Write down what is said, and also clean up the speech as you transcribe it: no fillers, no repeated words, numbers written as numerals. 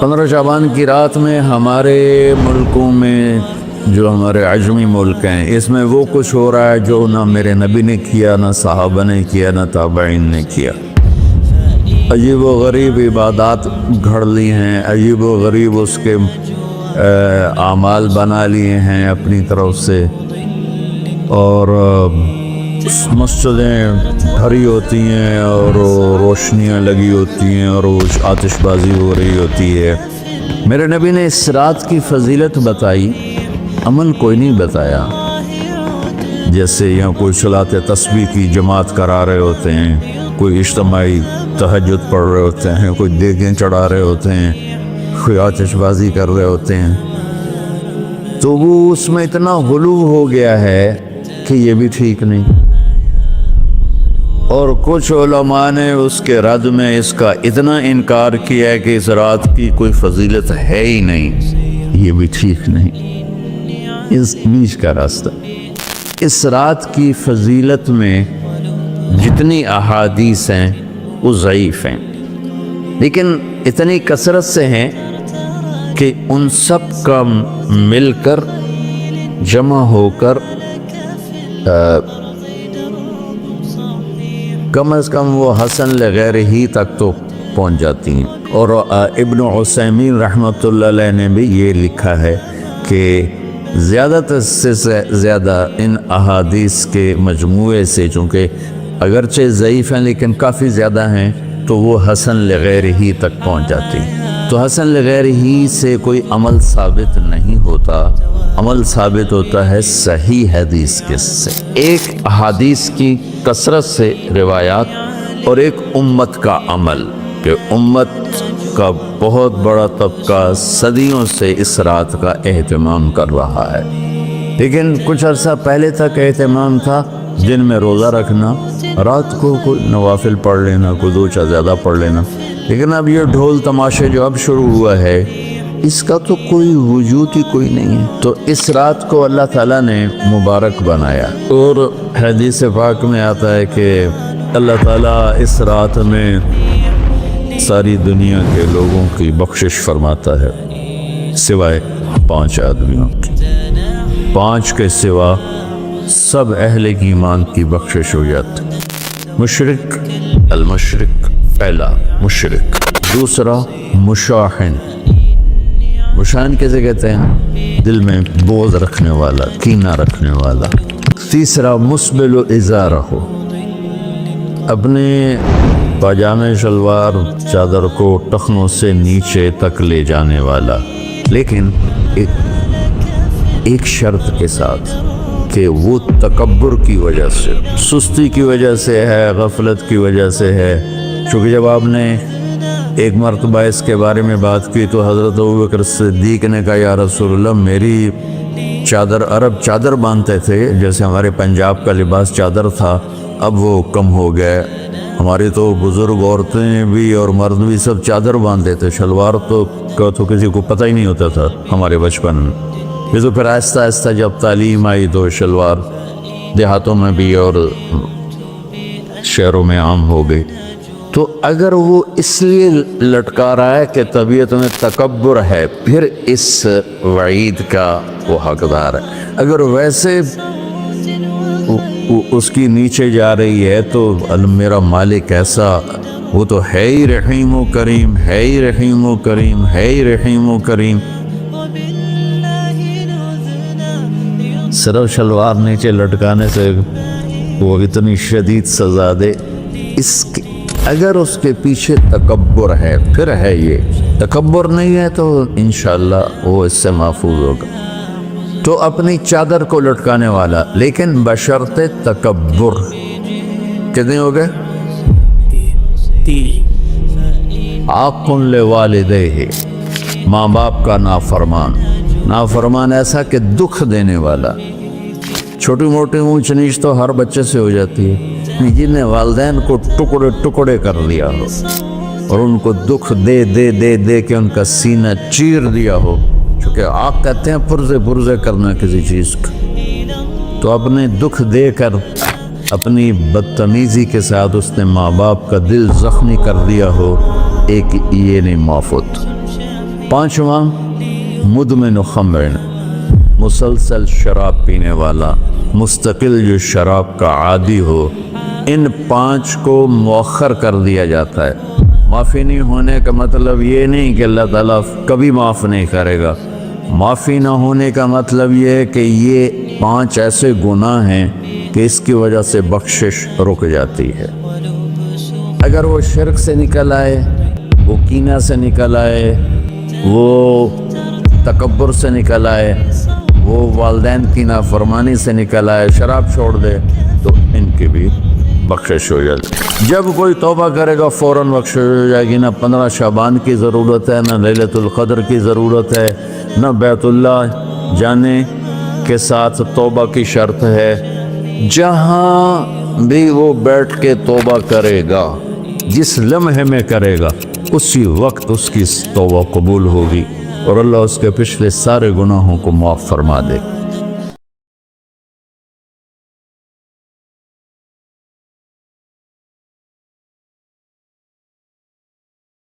15 شعبان کی رات میں ہمارے ملکوں میں جو ہمارے عجمی ملک ہیں اس میں وہ کچھ ہو رہا ہے جو نہ میرے نبی نے کیا، نہ صحابہ نے کیا، نہ تابعین نے کیا۔ عجیب و غریب عبادات گھڑ لی ہیں، عجیب و غریب اس کے اعمال بنا لیے ہیں اپنی طرف سے، اور مسجدیں بھری ہوتی ہیں اور روشنیاں لگی ہوتی ہیں اور آتش بازی ہو رہی ہوتی ہے۔ میرے نبی نے اس رات کی فضیلت بتائی، عمل کوئی نہیں بتایا۔ جیسے یہاں کوئی صلاۃ تسبیح کی جماعت کرا رہے ہوتے ہیں، کوئی اجتماعی تہجد پڑھ رہے ہوتے ہیں، کوئی دیگیں چڑھا رہے ہوتے ہیں، کوئی آتش بازی کر رہے ہوتے ہیں، تو وہ اس میں اتنا غلو ہو گیا ہے کہ یہ بھی ٹھیک نہیں۔ اور کچھ علماء نے اس کے رد میں اس کا اتنا انکار کیا ہے کہ اس رات کی کوئی فضیلت ہے ہی نہیں، یہ بھی ٹھیک نہیں۔ اس بیچ کا راستہ، اس رات کی فضیلت میں جتنی احادیث ہیں وہ ضعیف ہیں، لیکن اتنی کثرت سے ہیں کہ ان سب کا مل کر جمع ہو کر کم از کم وہ حسن لغیر ہی تک تو پہنچ جاتی ہیں۔ اور ابن عثیمین رحمۃ اللہ علیہ نے بھی یہ لکھا ہے کہ زیادہ سے زیادہ ان احادیث کے مجموعے سے، چونکہ اگرچہ ضعیف ہیں لیکن کافی زیادہ ہیں، تو وہ حسن لغیر ہی تک پہنچ جاتی ہیں۔ تو حسن لغیر ہی سے کوئی عمل ثابت نہیں ہوتا، عمل ثابت ہوتا ہے صحیح حدیث کے سے۔ ایک حدیث کی کثرت سے روایات اور ایک امت کا عمل، کہ امت کا بہت بڑا طبقہ صدیوں سے اس رات کا اہتمام کر رہا ہے، لیکن کچھ عرصہ پہلے تک اہتمام تھا دن میں روزہ رکھنا، رات کو کوئی نوافل پڑھ لینا، کوئی دو چار زیادہ پڑھ لینا، لیکن اب یہ ڈھول تماشے جو اب شروع ہوا ہے اس کا تو کوئی وجود ہی کوئی نہیں ہے۔ تو اس رات کو اللہ تعالیٰ نے مبارک بنایا، اور حدیث پاک میں آتا ہے کہ اللہ تعالیٰ اس رات میں ساری دنیا کے لوگوں کی بخشش فرماتا ہے سوائے 5 آدمیوں کی۔ 5 کے سوا سب اہل ایمان کی بخشش ہو جاتی۔ مشرک، المشرک، پہلا مشرک، دوسرا مشاحن، مشاحن کیسے کہتے ہیں؟ دل میں بغض رکھنے والا، کینہ رکھنے والا۔ تیسرا مسبل ازارہ، اپنے پاجامے شلوار چادر کو ٹخنوں سے نیچے تک لے جانے والا، لیکن ایک شرط کے ساتھ کہ وہ تکبر کی وجہ سے، سستی کی وجہ سے ہے، غفلت کی وجہ سے ہے۔ چونکہ جب آپ نے ایک مرتبہ اس کے بارے میں بات کی تو حضرت ابوبکر صدیق نے کہا یا رسول اللہ، میری چادر، عرب چادر باندھتے تھے جیسے ہمارے پنجاب کا لباس چادر تھا، اب وہ کم ہو گیا، ہماری تو بزرگ عورتیں بھی اور مرد بھی سب چادر باندھتے تھے، شلوار تو کسی کو پتہ ہی نہیں ہوتا تھا ہمارے بچپن میں۔ یہ تو پھر آہستہ آہستہ جب تعلیم آئی تو شلوار دیہاتوں میں بھی اور شہروں میں عام ہو گئی۔ تو اگر وہ اس لیے لٹکا رہا ہے کہ طبیعت میں تکبر ہے، پھر اس وعید کا وہ حقدار ہے۔ اگر ویسے اس کی نیچے جا رہی ہے تو میرا مالک ایسا، وہ تو ہے ہی رحیم و کریم، ہے ہی رحیم و کریم، ہے ہی رحیم و کریم، صرف شلوار نیچے لٹکانے سے وہ اتنی شدید سزا دے۔ اگر اس کے پیچھے تکبر ہے، پھر ہے یہ، تکبر نہیں ہے تو انشاءاللہ وہ اس سے محفوظ ہوگا۔ تو اپنی چادر کو لٹکانے والا، لیکن بشرط تکبر۔ کتنے ہو گئے؟ 3۔ عاق لوالدیہ، ماں باپ کا نافرمان، نافرمان ایسا کہ دکھ دینے والا۔ چھوٹی موٹی اونچ نیچ تو ہر بچے سے ہو جاتی ہے، جن نے والدین کو ٹکڑے ٹکڑے کر لیا ہو اور ان کو دکھ دے دے دے دے کے ان کا سینہ چیر دیا ہو، چونکہ آپ کہتے ہیں پرزے پرزے کرنا کسی چیز کا، تو اپنے دکھ دے کر اپنی بدتمیزی کے ساتھ اس نے ماں باپ کا دل زخمی کر دیا ہو، ایک یہ نہیں معاف ہوتا۔ پانچواں مدمن خمر، مسلسل شراب پینے والا، مستقل جو شراب کا عادی ہو، ان 5 کو مؤخر کر دیا جاتا ہے۔ معافی نہیں ہونے کا مطلب یہ نہیں کہ اللہ تعالیٰ کبھی معاف نہیں کرے گا، معافی نہ ہونے کا مطلب یہ ہے کہ یہ 5 ایسے گناہ ہیں کہ اس کی وجہ سے بخشش رک جاتی ہے۔ اگر وہ شرک سے نکل آئے، وہ کینہ سے نکل آئے، وہ تکبر سے نکل آئے، وہ والدین کی نافرمانی سے نکل آئے، شراب چھوڑ دے، تو ان کی بھی بخشش ہو جائے۔ جب کوئی توبہ کرے گا فوراً بخشش ہو جائے گی۔ نہ 15 شعبان کی ضرورت ہے، نہ لیلۃ القدر کی ضرورت ہے، نہ بیت اللہ جانے کے ساتھ توبہ کی شرط ہے۔ جہاں بھی وہ بیٹھ کے توبہ کرے گا، جس لمحے میں کرے گا، اسی وقت اس کی توبہ قبول ہوگی اور اللہ اس کے پچھلے سارے گناہوں کو معاف فرما دے۔